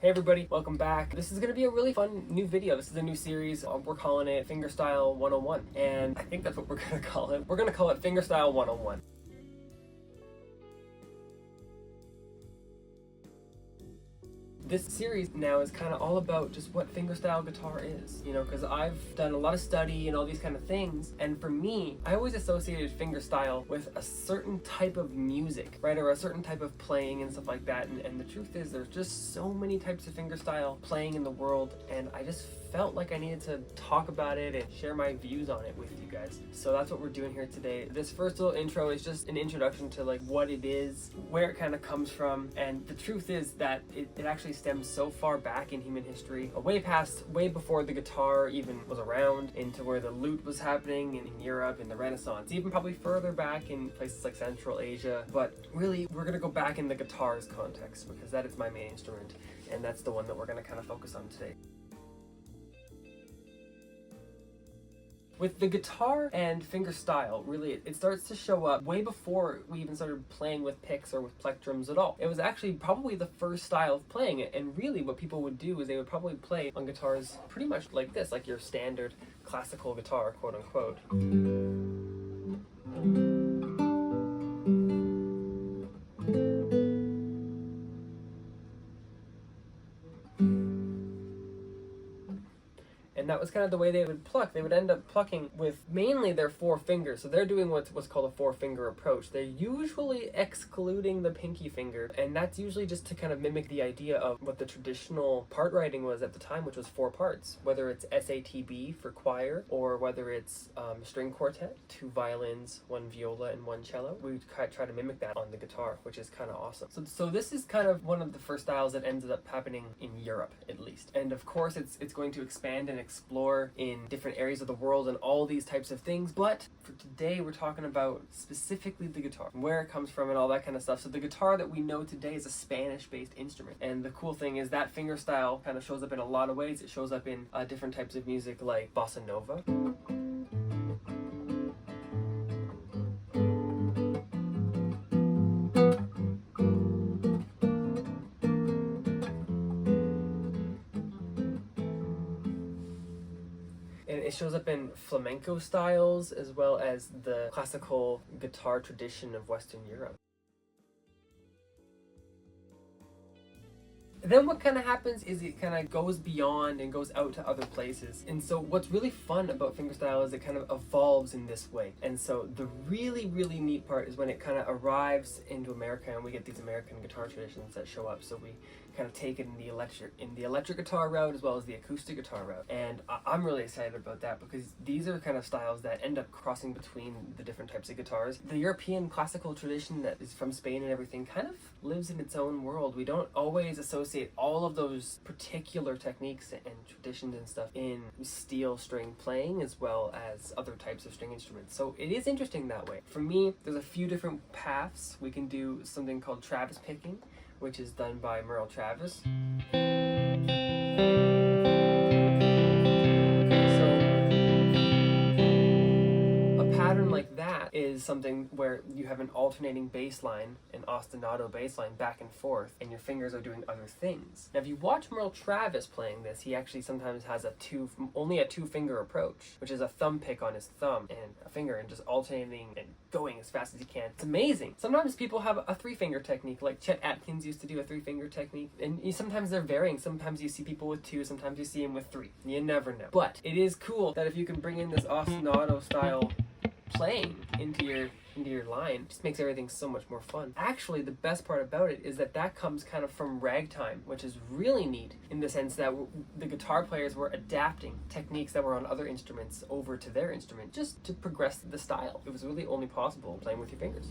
Hey everybody, welcome back. This is going to be a really fun new video. This is a new series. We're calling it Fingerstyle 101, and I think that's what we're going to call it. We're going to call it Fingerstyle 101. This series now is kind of all about just what fingerstyle guitar is, because I've done a lot of study and all these kind of things, and for me, I always associated fingerstyle with a certain type of music, right, or a certain type of playing and stuff like that, and the truth is there's just so many types of fingerstyle playing in the world, and I just felt like I needed to talk about it and share my views on it with you guys. So that's what we're doing here today. This first little intro is just an introduction to like what it is, where it kind of comes from, and the truth is that it actually stems so far back in human history, way before the guitar even was around, into where the lute was happening in Europe in the Renaissance, even probably further back in places like Central Asia. But really, we're going to go back in the guitar's context because that is my main instrument, and that's the one that we're going to kind of focus on today. With the guitar and fingerstyle, really, it starts to show up way before we even started playing with picks or with plectrums at all. It was actually probably the first style of playing it, and really what people would do is they would probably play on guitars pretty much like this, like your standard classical guitar, quote unquote. And that was kind of the way they would pluck. They would end up plucking with mainly their four fingers. So they're doing what's called a four-finger approach. They're usually excluding the pinky finger, and that's usually just to kind of mimic the idea of what the traditional part writing was at the time, which was four parts. Whether it's SATB for choir, or whether it's string quartet, two violins, one viola, and one cello. We try to mimic that on the guitar, which is kind of awesome. So this is kind of one of the first styles that ended up happening in Europe, at least. And of course, it's going to expand and explore in different areas of the world and all these types of things, but for today we're talking about specifically the guitar, where it comes from and all that kind of stuff. So the guitar that we know today is a Spanish-based instrument, and the cool thing is that fingerstyle kind of shows up in a lot of ways. It shows up in different types of music like bossa nova. It shows up in flamenco styles as well as the classical guitar tradition of Western Europe. Then what kind of happens is it kind of goes beyond and goes out to other places. And so what's really fun about fingerstyle is it kind of evolves in this way. And so the really, really neat part is when it kind of arrives into America and we get these American guitar traditions that show up. So we kind of take it in the electric guitar route as well as the acoustic guitar route. And I'm really excited about that because these are kind of styles that end up crossing between the different types of guitars. The European classical tradition that is from Spain and everything kind of lives in its own world. We don't always associate all of those particular techniques and traditions and stuff in steel string playing as well as other types of string instruments. So it is interesting that way. For me, there's a few different paths. We can do something called Travis picking, which is done by Merle Travis. Like that is something where you have an alternating bass line, an ostinato bass line back and forth, and your fingers are doing other things. Now if you watch Merle Travis playing this, he actually sometimes has only a two-finger approach, which is a thumb pick on his thumb and a finger and just alternating and going as fast as he can. It's amazing. Sometimes people have a three-finger technique, like Chet Atkins used to do a three-finger technique, and sometimes they're varying. Sometimes you see people with two, sometimes you see them with three. You never know. But it is cool that if you can bring in this ostinato style playing into your line, it just makes everything so much more fun. Actually, the best part about it is that comes kind of from ragtime, which is really neat in the sense that the guitar players were adapting techniques that were on other instruments over to their instrument just to progress the style. It was really only possible playing with your fingers.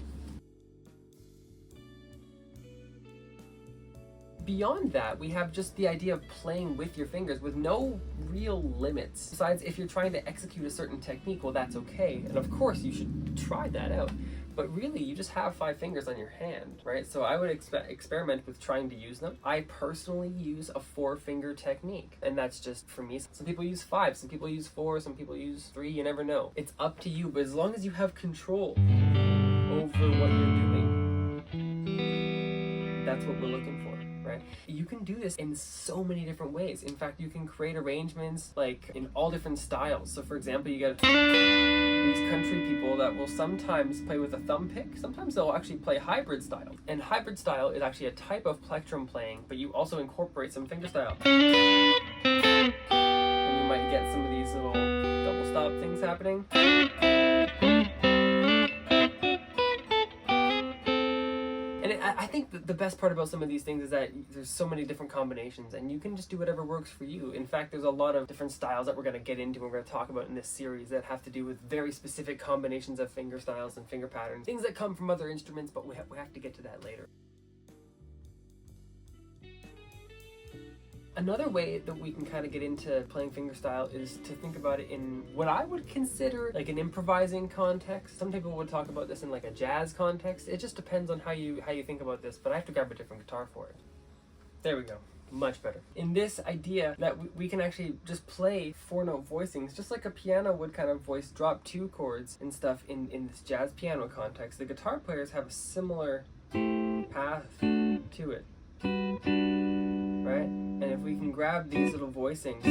Beyond that, we have just the idea of playing with your fingers with no real limits. Besides, if you're trying to execute a certain technique, well, that's okay. And of course, you should try that out. But really, you just have 5 fingers on your hand, right? So I would experiment with trying to use them. I personally use a 4-finger technique, and that's just for me. Some people use 5, some people use 4, some people use 3, you never know. It's up to you, but as long as you have control over what you're doing, that's what we're looking for, right? You can do this in so many different ways. In fact, you can create arrangements like in all different styles. So for example, you get these country people that will sometimes play with a thumb pick. Sometimes they'll actually play hybrid style. And hybrid style is actually a type of plectrum playing, but you also incorporate some fingerstyle. And you might get some of these little double stop things happening. I think that the best part about some of these things is that there's so many different combinations, and you can just do whatever works for you. In fact, there's a lot of different styles that we're going to get into and we're going to talk about in this series that have to do with very specific combinations of finger styles and finger patterns, things that come from other instruments, but we have to get to that later. Another way that we can kind of get into playing fingerstyle is to think about it in what I would consider like an improvising context. Some people would talk about this in like a jazz context. It just depends on how you think about this, but I have to grab a different guitar for it. There we go. Much better. In this idea that we can actually just play 4-note voicings, just like a piano would kind of voice drop 2 chords and stuff in this jazz piano context. The guitar players have a similar path to it. Right? And if we can grab these little voicings,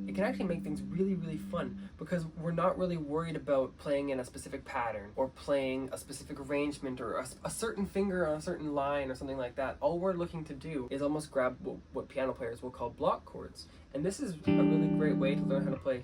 it can actually make things really, really fun because we're not really worried about playing in a specific pattern or playing a specific arrangement or a certain finger on a certain line or something like that. All we're looking to do is almost grab what piano players will call block chords. And this is a really great way to learn how to play.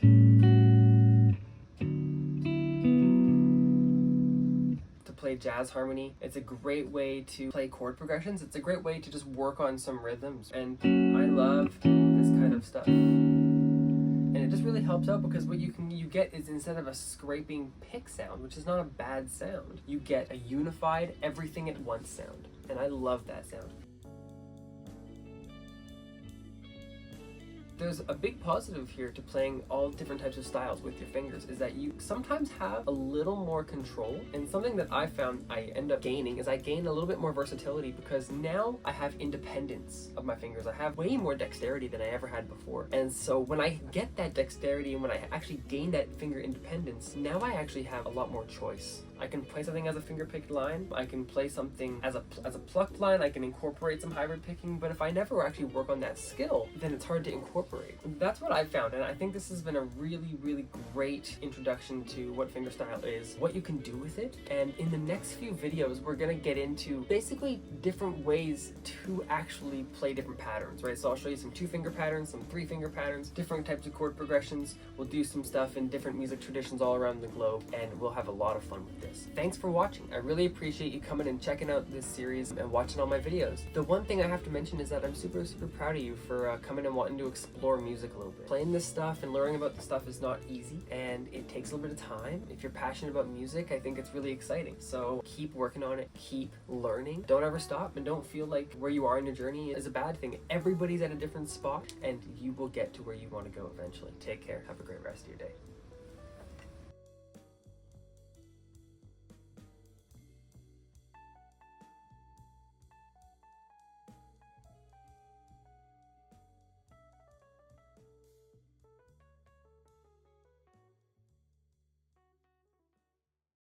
Play jazz harmony. It's a great way to play chord progressions. It's a great way to just work on some rhythms, and I love this kind of stuff. And it just really helps out because what you get is, instead of a scraping pick sound, which is not a bad sound, you get a unified everything at once sound, and I love that sound. There's a big positive here to playing all different types of styles with your fingers, is that you sometimes have a little more control, and something that I found I end up gaining is I gain a little bit more versatility because now I have independence of my fingers. I have way more dexterity than I ever had before, and so when I get that dexterity and when I actually gain that finger independence, now I actually have a lot more choice. I can play something as a finger picked line, I can play something as a plucked line, I can incorporate some hybrid picking, but if I never actually work on that skill, then it's hard to incorporate. That's what I found, and I think this has been a really, really great introduction to what fingerstyle is, what you can do with it, and in the next few videos we're going to get into basically different ways to actually play different patterns, right? So I'll show you some 2-finger patterns, some 3-finger patterns, different types of chord progressions. We'll do some stuff in different music traditions all around the globe, and we'll have a lot of fun with this. Thanks for watching. I really appreciate you coming and checking out this series and watching all my videos. The one thing I have to mention is that I'm super, super proud of you for coming and wanting to explore music a little bit. Playing this stuff and learning about this stuff is not easy, and it takes a little bit of time. If you're passionate about music, I think it's really exciting. So keep working on it, keep learning. Don't ever stop, and don't feel like where you are in your journey is a bad thing. Everybody's at a different spot, and you will get to where you want to go eventually. Take care. Have a great rest of your day.